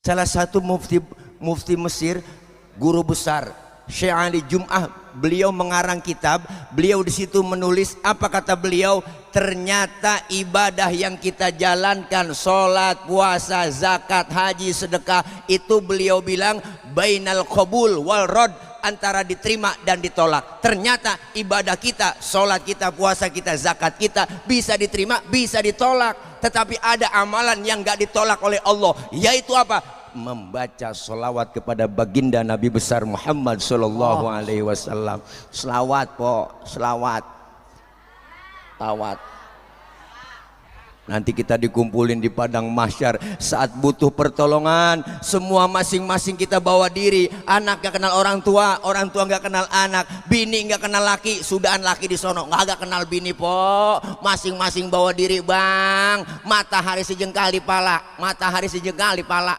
Salah satu mufti Mesir, guru besar Syekh Ali Jum'ah, beliau mengarang kitab. Beliau di situ menulis, apa kata beliau? Ternyata ibadah yang kita jalankan, sholat, puasa, zakat, haji, sedekah, itu beliau bilang bainal qabul wal rad, antara diterima dan ditolak. Ternyata ibadah kita, sholat kita, puasa kita, zakat kita bisa diterima, bisa ditolak. Tetapi ada amalan yang gak ditolak oleh Allah, yaitu apa? Membaca sholawat kepada baginda Nabi besar Muhammad sallallahu alaihi wasallam. Selawat po, selawat, tawat. Nanti kita dikumpulin di padang mahsyar saat butuh pertolongan. Semua masing-masing kita bawa diri. Anak gak kenal orang tua gak kenal anak, bini gak kenal laki, sudahan laki di sono gak kenal bini po. Masing-masing bawa diri bang. Matahari sejengkal di pala, matahari sejengkal di pala.